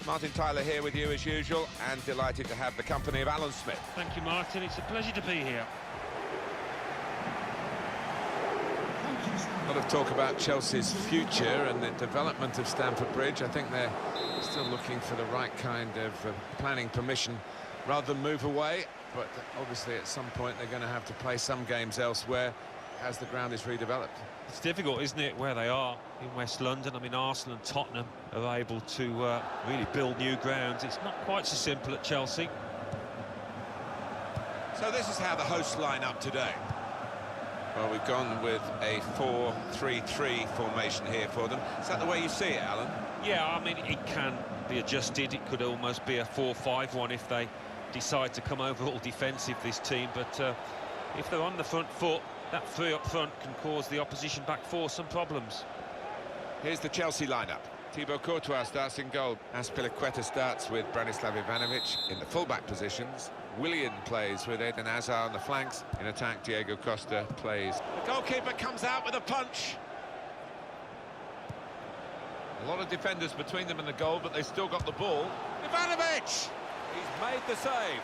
Martin Tyler here with you as usual, and delighted to have the company of Alan Smith. Thank you, Martin. It's a pleasure to be here. A lot of talk about Chelsea's future and the development of Stamford Bridge. I think they're still looking for the right kind of planning permission rather than move away, but obviously at some point they're going to have to play some games elsewhere as the ground is redeveloped. It's difficult, isn't it, where they are in West London? I mean, Arsenal and Tottenham are able to really build new grounds. It's not quite so simple at Chelsea. So this is how the hosts line up today. Well, we've gone with a 4-3-3 formation here for them. Is that the way you see it, Alan? Yeah, I mean, it can be adjusted. It could almost be a 4-5-1 if they decide to come over all defensive, this team. But if they're on the front foot, that three up front can cause the opposition back four some problems. Here's the Chelsea lineup. Thibaut Courtois starts in goal. Azpilicueta starts with Branislav Ivanovic in the full-back positions. Willian plays with Eden Hazard on the flanks. In attack, Diego Costa plays. The goalkeeper comes out with a punch. A lot of defenders between them and the goal, but they've still got the ball. Ivanovic! He's made the save.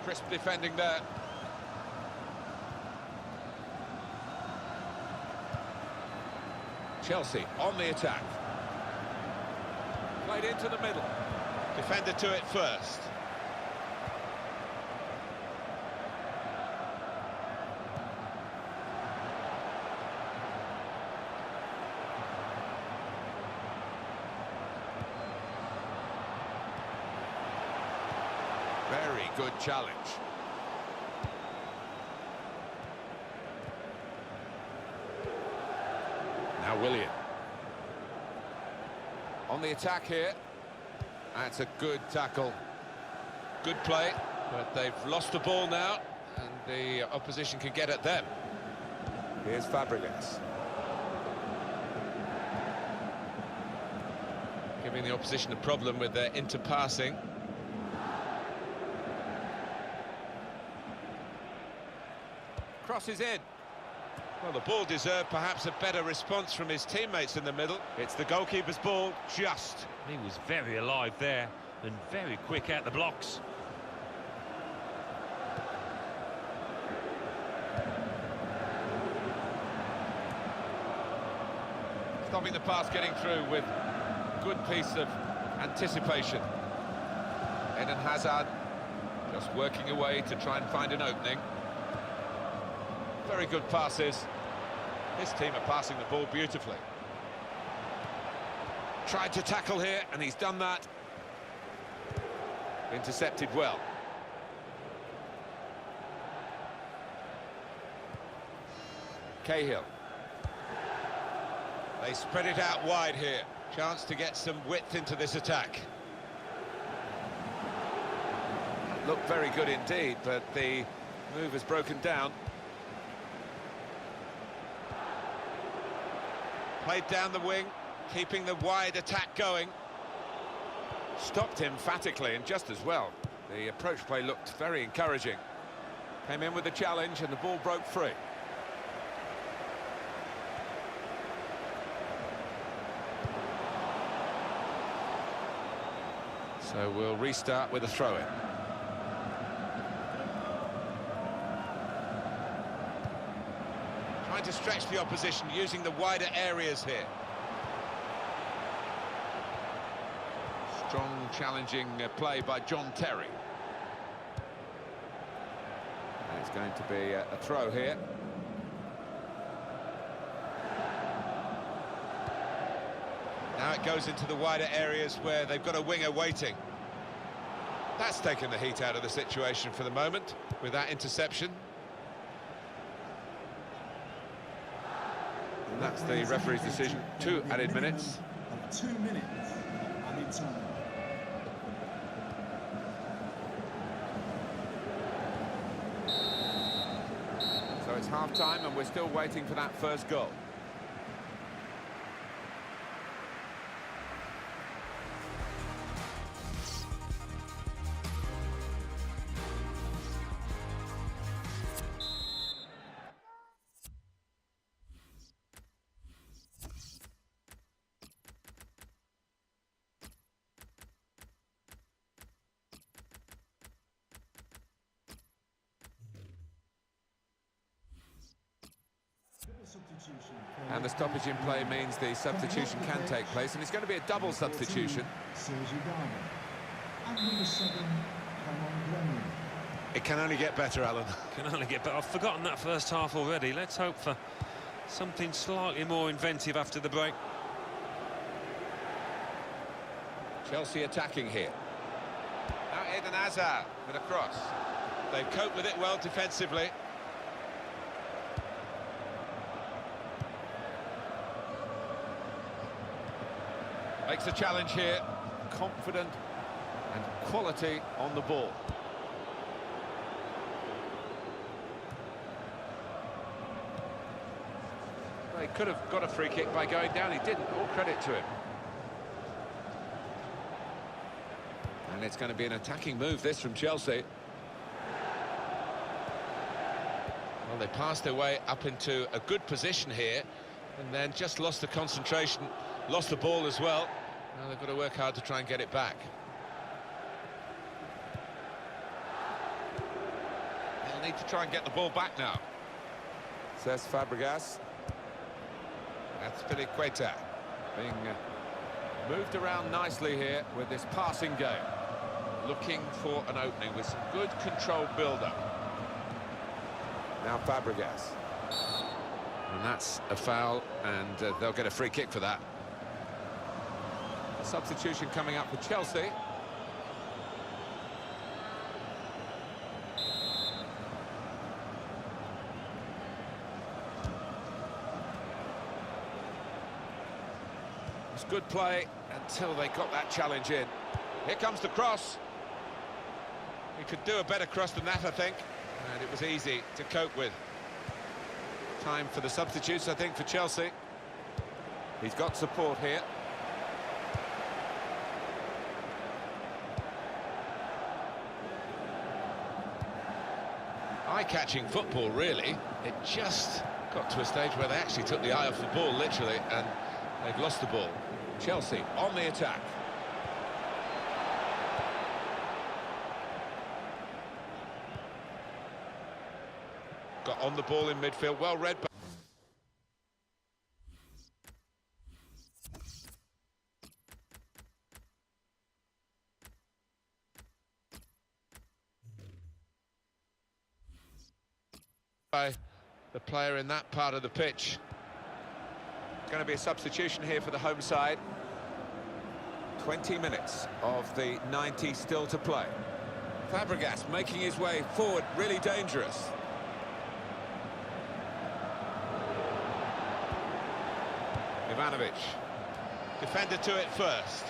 Crisp defending there. Chelsea on the attack. Played into the middle. Defender to it first. Very good challenge. Now Willian. On the attack here. That's a good tackle. Good play, but they've lost the ball now, and the opposition can get at them. Here's Fabregas. Giving the opposition a problem with their interpassing. Crosses in. Well, the ball deserved perhaps a better response from his teammates in the middle. It's the goalkeeper's ball, just. He was very alive there and very quick out the blocks. Stopping the pass getting through with a good piece of anticipation. Eden Hazard just working away to try and find an opening. Very good passes. This team are passing the ball beautifully. Tried to tackle here, and he's done that. Intercepted well. Cahill. They spread it out wide here. Chance to get some width into this attack. Looked very good indeed, but the move has broken down. Played down the wing, keeping the wide attack going. Stopped emphatically and just as well. The approach play looked very encouraging. Came in with the challenge and the ball broke free. So we'll restart with a throw-in. Trying to stretch the opposition using the wider areas here. Strong challenging play by John Terry. And it's going to be a throw here. Now it goes into the wider areas where they've got a winger waiting. That's taken the heat out of the situation for the moment with that interception. And that's the referee's decision. 2 added minutes. 2 minutes added time. So it's half-time and we're still waiting for that first goal. substitution. And the stoppage in play means the substitution can take place, and it's going to be a double substitution. And number 7, Gremlin. It can only get better, Alan. Can only get better. I've forgotten that first half already. Let's hope for something slightly more inventive after the break. Chelsea attacking here. Now Eden Hazard with a cross. They've coped with it well defensively. Makes a challenge here. Confident and quality on the ball. Well, he could have got a free kick by going down. He didn't. All credit to him. And it's going to be an attacking move, this, from Chelsea. Well, they passed their way up into a good position here, and then just lost the concentration, lost the ball as well. Now they've got to work hard to try and get it back. They'll need to try and get the ball back now. Says Fabregas. That's Piliqueta being moved around nicely here with this passing game. Looking for an opening with some good controlled build-up. Now Fabregas. And that's a foul, and they'll get a free kick for that. A substitution coming up for Chelsea. It's good play until they got that challenge in. Here comes the cross. He could do a better cross than that, I think. And it was easy to cope with. Time for the substitutes, I think, for Chelsea. He's got support here. Eye-catching football, really. It just got to a stage where they actually took the eye off the ball, literally, and they've lost the ball. Chelsea on the attack. Got on the ball in midfield, well read. By the player in that part of the pitch. Going to be a substitution here for the home side. 20 minutes of the 90 still to play. Fabregas making his way forward, really dangerous. Ivanovic, defender to it first.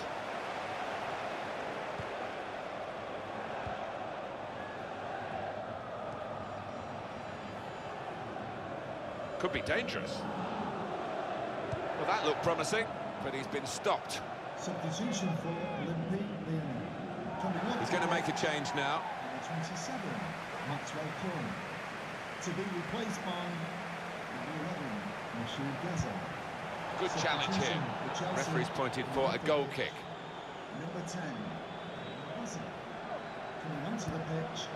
Could be dangerous. Well, that looked promising, but he's been stopped. Substitution for Olympique Lyon. He's going to make a change now. Number 27, Maxwell Corn. To be replaced by number 11, Monsieur Geza. Good challenge here. Referee's pointed for a goal kick. Number 10, Hazard. Coming onto the pitch,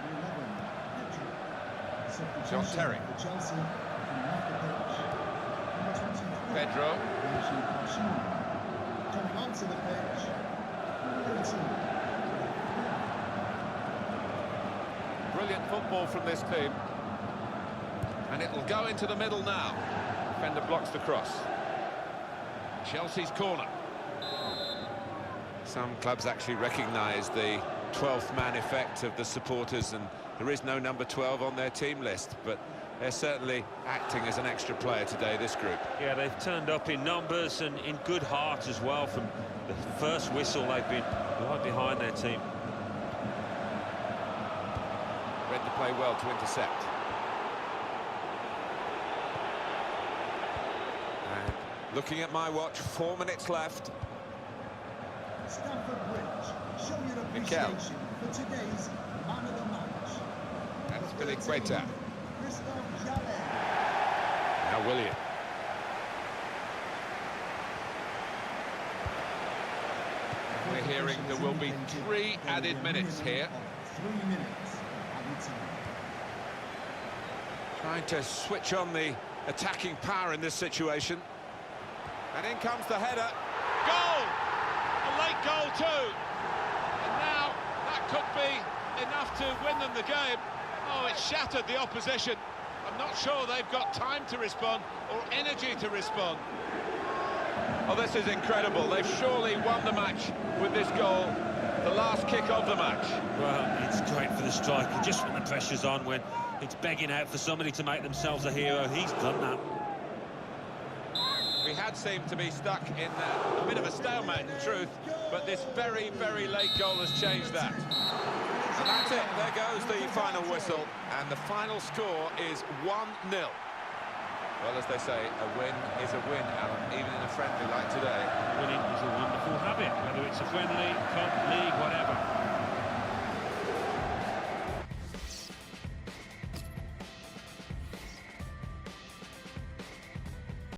number 11, Pedro. Substitution John Terry. for Chelsea. Coming off the pitch, number 23. Pedro. Coming onto the pitch, number 18. Brilliant football from this team. And it'll go into the middle now. Defender blocks the cross. Chelsea's corner. Some clubs actually recognise the 12th man effect of the supporters, and there is no number 12 on their team list, but they're certainly acting as an extra player today, this group. Yeah, they've turned up in numbers and in good heart as well. From the first whistle, they've been right behind their team. Read the play well to intercept. And looking at my watch, 4 minutes left. Stamford Bridge, show your appreciation for today's man of the match. That's Piliqueta. Christophe Jallet. Now William. We're hearing there will be 3 added minutes here. 3 minutes added time. Trying to switch on the attacking power in this situation. And in comes the header. Goal! A late goal too. And now that could be enough to win them the game. Oh, it shattered the opposition. I'm not sure they've got time to respond or energy to respond. Oh, this is incredible. They've surely won the match with this goal. The last kick of the match. Well, it's great for the striker, just when the pressure's on, when it's begging out for somebody to make themselves a hero. He's done that. We had seemed to be stuck in a bit of a stalemate, in truth, but this very, very late goal has changed that. And that's it. There goes the final whistle. And the final score is 1-0. Well, as they say, a win is a win, Alan, even in a friendly like today. Winning is a wonderful habit, whether it's a friendly, cup, league, whatever.